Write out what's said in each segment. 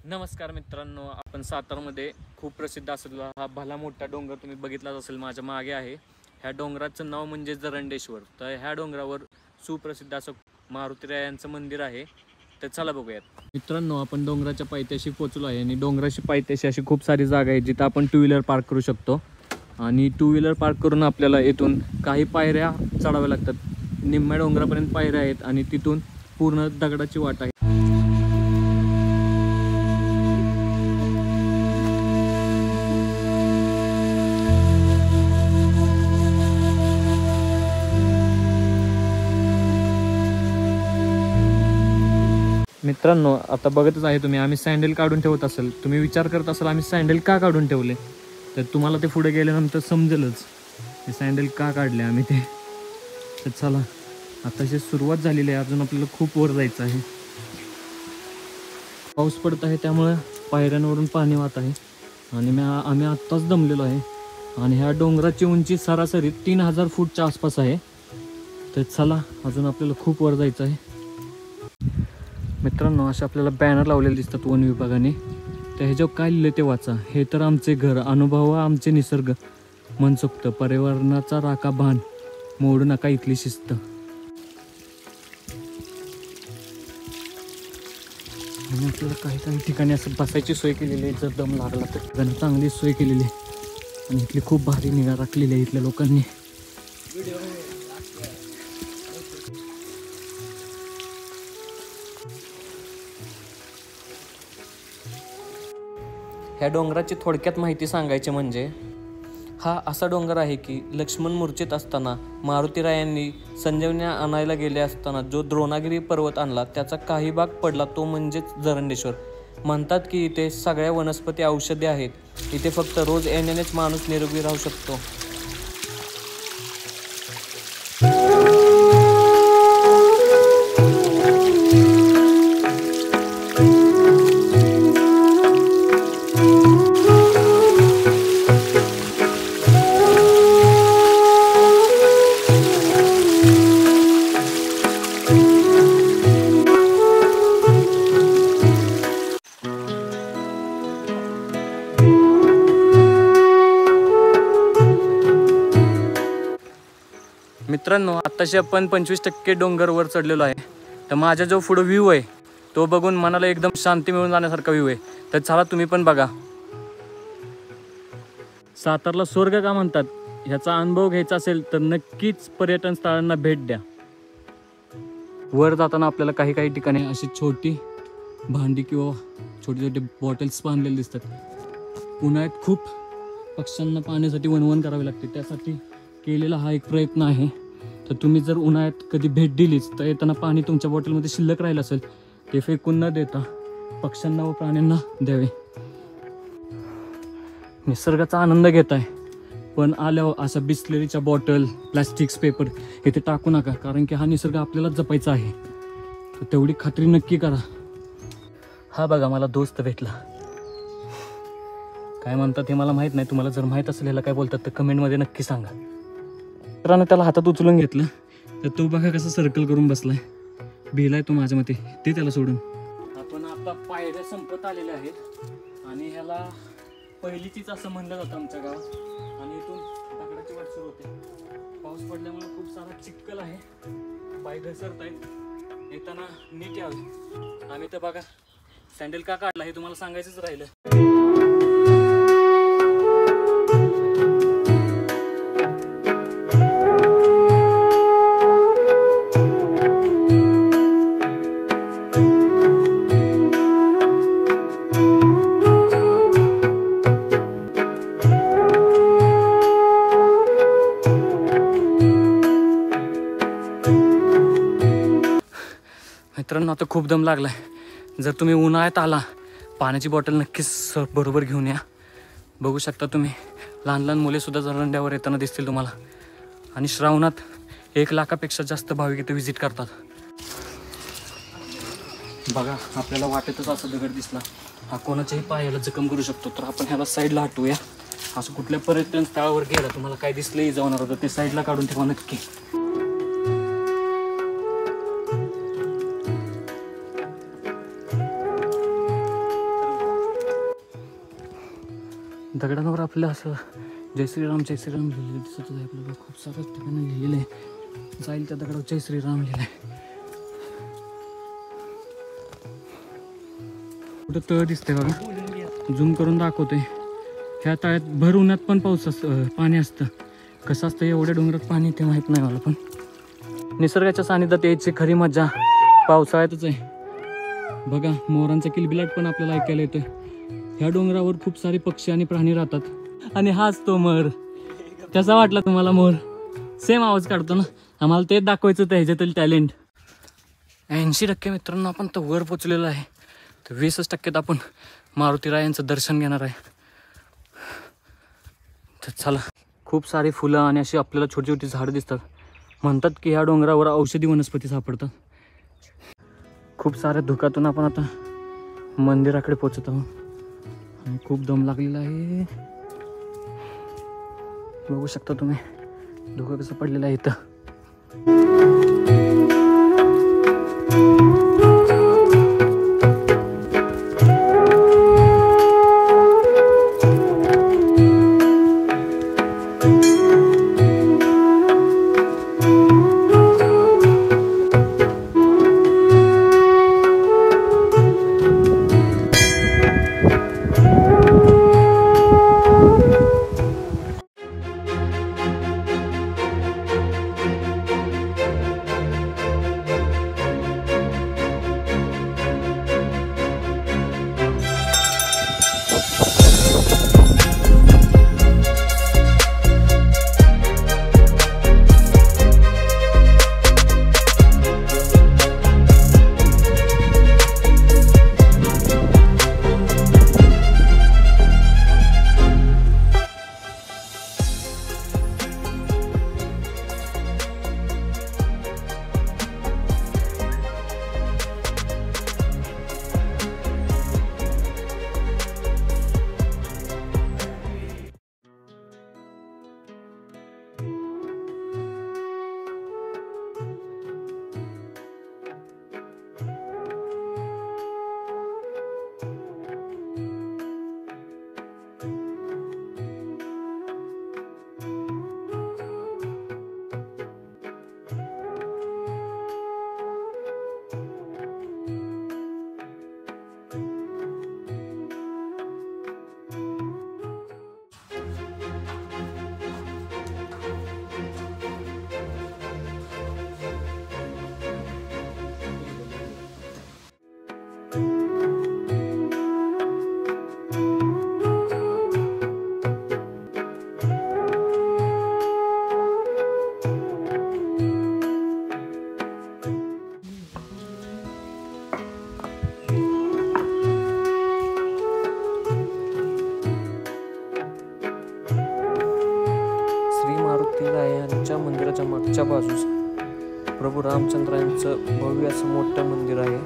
नमस्कार मित्रांनो, आपण सातारमध्ये खूप प्रसिद्ध असलेला हा भला मोठा डोंगर तुम्ही बघितलाच असेल, माझ्या मागे आहे. ह्या डोंगराचं नाव म्हणजे जरंडेश्वर. तर ह्या डोंगरावर सुप्रसिद्ध असं मारुतीरायांचं मंदिर आहे. तर चला बघूयात मित्रांनो, आपण डोंगराच्या पायथ्याशी पोहोचलो आहे आणि डोंगराची पायथ्याशी अशी खूप सारी जागा आहे जिथं आपण टू व्हीलर पार्क करू शकतो. आणि टू व्हीलर पार्क करून आपल्याला येथून काही पायऱ्या चढाव्या लागतात. निम्म्या डोंगरापर्यंत पायऱ्या आहेत आणि तिथून पूर्ण दगडाची वाट आहे. मित्रांनो, आता बघतच आहे तुम्ही, आम्ही सँडल काढून ठेवत असेल. तुम्ही विचार करत असाल आम्ही सँडल का काढून ठेवले, तर तुम्हाला ते पुढे गेल्यानंतर समजेलच ते सँडल का काढले आम्ही ते. तर चला, आताशी सुरुवात झालेली आहे, अजून आपल्याला खूप वर जायचं आहे. पाऊस पडत आहे त्यामुळे पायऱ्यांवरून पाणी वाहत आहे आणि आम्ही आत्ताच दमलेलो आहे. आणि ह्या डोंगराची उंची सरासरी 3000 फूटच्या आसपास आहे. तर चला, अजून आपल्याला खूप वर जायचं आहे. मित्रांनो, असे आपल्याला बॅनर लावलेले दिसतात वन विभागाने. तर ह्याच्यावर काय लिहिलं ते वाचा. हे तर आमचे घर, अनुभव आमचे निसर्ग, मनसोक्त पर्यावरणाचा राखा भान, मोडू नका इथली शिस्त. आणि आपल्याला काही काही ठिकाणी असं बसायची सोय केलेली आहे, जर दम लागला तर चांगली सोय केलेली आहे. आणि इथली खूप भारी निगा राखलेली आहे इथल्या लोकांनी. ह्या डोंगराची थोडक्यात माहिती सांगायची म्हणजे, हा असा डोंगर आहे की लक्ष्मण मूर्छित असताना मारुतीरायांनी संजीवनी आणायला गेले असताना जो द्रोणागिरी पर्वत आणला त्याचा काही भाग पडला, तो म्हणजेच जरंडेश्वर. म्हणतात की इथे सगळ्या वनस्पती औषधी आहेत. इथे फक्त रोज येण्यानेच माणूस निरोगी राहू शकतो. मित्रांनो, आत्ताशी आपण 25% डोंगरवर चढलेलो आहे. तर माझा जो पुढं व्ह्यू आहे तो बघून मनाला एकदम शांती मिळून जाण्यासारखा व्ह्यू आहे. तर चला, तुम्ही पण बघा. सातारला स्वर्ग का म्हणतात, ह्याचा अनुभव घ्यायचा असेल तर नक्कीच पर्यटन स्थळांना भेट द्या. वर जाताना आपल्याला काही काही ठिकाणी अशी छोटी भांडी किंवा छोटे छोटे बॉटल्स बांधलेले दिसतात. उन्हाळ्यात खूप पक्ष्यांना पाण्यासाठी वणवण करावी लागते, त्यासाठी केलेला हा एक प्रयत्न आहे. तर तुम्ही जर उन्हाळ्यात कधी भेट दिलीच तर येताना पाणी तुमच्या बॉटलमध्ये शिल्लक राहिलं असेल ते फेकून न देता पक्ष्यांना व प्राण्यांना द्यावे. निसर्गाचा आनंद घेत आहे, पण आल्यावर अशा बिस्लरीच्या बॉटल, प्लॅस्टिक्स, पेपर इथे टाकू नका, कारण की हा निसर्ग आपल्याला जपायचा आहे. तर तेवढी खात्री नक्की करा. हा बघा, मला दोस्त भेटला. काय म्हणतात हे मला माहीत नाही, तुम्हाला जर माहीत असेल ह्याला काय बोलतात तर कमेंटमध्ये नक्की सांगा. मित्रांनो, त्याला हातात उचलून घेतलं तर तो बघा कसं सर्कल करून बसलाय. भिलाय तो माझ्या मते, ते त्याला सोडून. आपण आता पायऱ्या संपत आलेल्या आहेत आणि ह्याला पहिलीचीच असं म्हणलं जातं आमच्या गावात. आणि इथून दगडाची वाट सुरू होते. पाऊस पडल्यामुळे खूप सारा चिखल आहे, पाय घसरत आहेत. येताना नीट यावे. आम्ही तर बघा सँडल का काढला हे तुम्हाला सांगायचंच राहिलं. मित्रांनो, आता खूप दम लागलाय. जर तुम्ही उन्हाळ्यात आला, पाण्याची बॉटल नक्कीच बरोबर घेऊन या. बघू शकता तुम्ही, लहान लहान मुलेसुद्धा जरंड्यावर येताना दिसतील तुम्हाला. आणि श्रावणात 1 लाखापेक्षा जास्त भाविक इथे व्हिजिट करतात. बघा, आपल्याला वाटेतच असा दगड दिसला, हा कोणाच्याही पायाला जखम करू शकतो. तर आपण ह्याला साईडला हटवूया. असं कुठल्या पर्यटन स्थळावर गेला तुम्हाला काय दिसलंही जाणार होतं ते साईडला काढून ठेवा नक्की. दगडांवर आपलं असं जय श्रीराम लिहिलेलं दिसत आहे आपल्याला. खूप साऱ्या ठिकाणी लिहिलेलं आहे. जाईल त्या दगडावर जय श्रीराम लिहिलं आहे. कुठं तळ दिसतंय बघा, झूम करून दाखवतोय. ह्या तळ्यात भर उन्हात पण पाणी असतं. कसं असतं एवढ्या डोंगरात पाणी ते माहीत नाही मला, पण निसर्गाच्या सानिध्यात यायची खरी मजा पावसाळ्यातच आहे. बघा मोरांचा किलबिलाट पण आपल्याला ऐकायला येतोय. ह्या डोंगरावर खूप सारे पक्षी आणि प्राणी राहतात. आणि हाच तो मोर. कसा वाटला तुम्हाला मोर? सेम आवाज काढतो ना. आम्हाला तेच दाखवायचं होतं ह्याच्यातील टॅलेंट. 80% मित्रांनो आपण तर वर पोचलेलो आहे. तर 20% आपण मारुतीरायांचं दर्शन घेणार आहे. तर चला. खूप सारी फुलं आणि अशी आपल्याला छोटी छोटी झाडं दिसतात. म्हणतात की ह्या डोंगरावर औषधी वनस्पती सापडतात. खूप साऱ्या धुक्यातून आपण आता मंदिराकडे पोचत आहोत. आणि खूप दम लागलेला आहे. बघू शकता तुम्ही धुकं कसं पडलेलं आहे इथं. मारुतीरायांच्या मंदिराच्या मागच्या बाजूस प्रभू रामचंद्रांचं भव्य असं मोठं मंदिर आहे.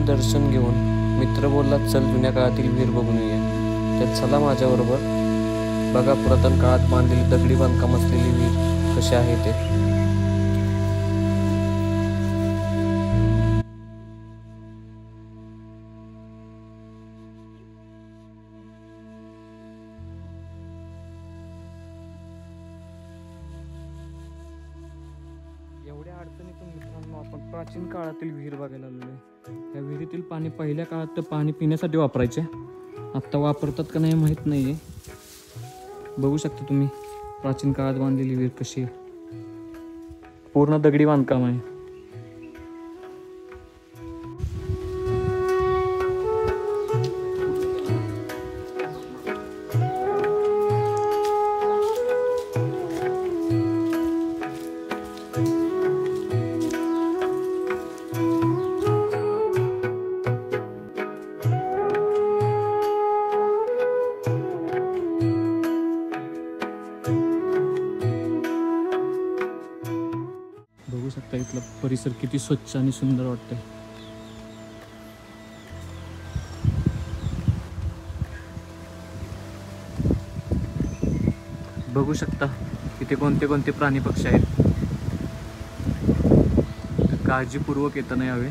दर्शन घेऊन मित्र बोलला, चल जुन्या काळातील विहीर बघून येऊया. तर चला माझ्याबरोबर. बघा पुरातन काळात बांधलेली दगडी बांधकाम असलेली विहीर कशी आहे ते. एवढ्या अडचणीतून मित्रांनो आपण प्राचीन काळातील विहीर बघायला आलेलो आहे. या विहिरीतील पाणी पहिल्या काळात तर पाणी पिण्यासाठी वापरायचे, आत्ता वापरतात का नाही माहीत नाही आहे. बघू शकता तुम्ही प्राचीन काळात बांधलेली विहीर कशी आहे. पूर्ण दगडी बांधकाम आहे. बघू शकता इथला परिसर किती स्वच्छ आणि सुंदर वाटतंय. बघू शकता इथे कोणते कोणते प्राणी पक्षी आहेत. काळजीपूर्वक येताना यावे.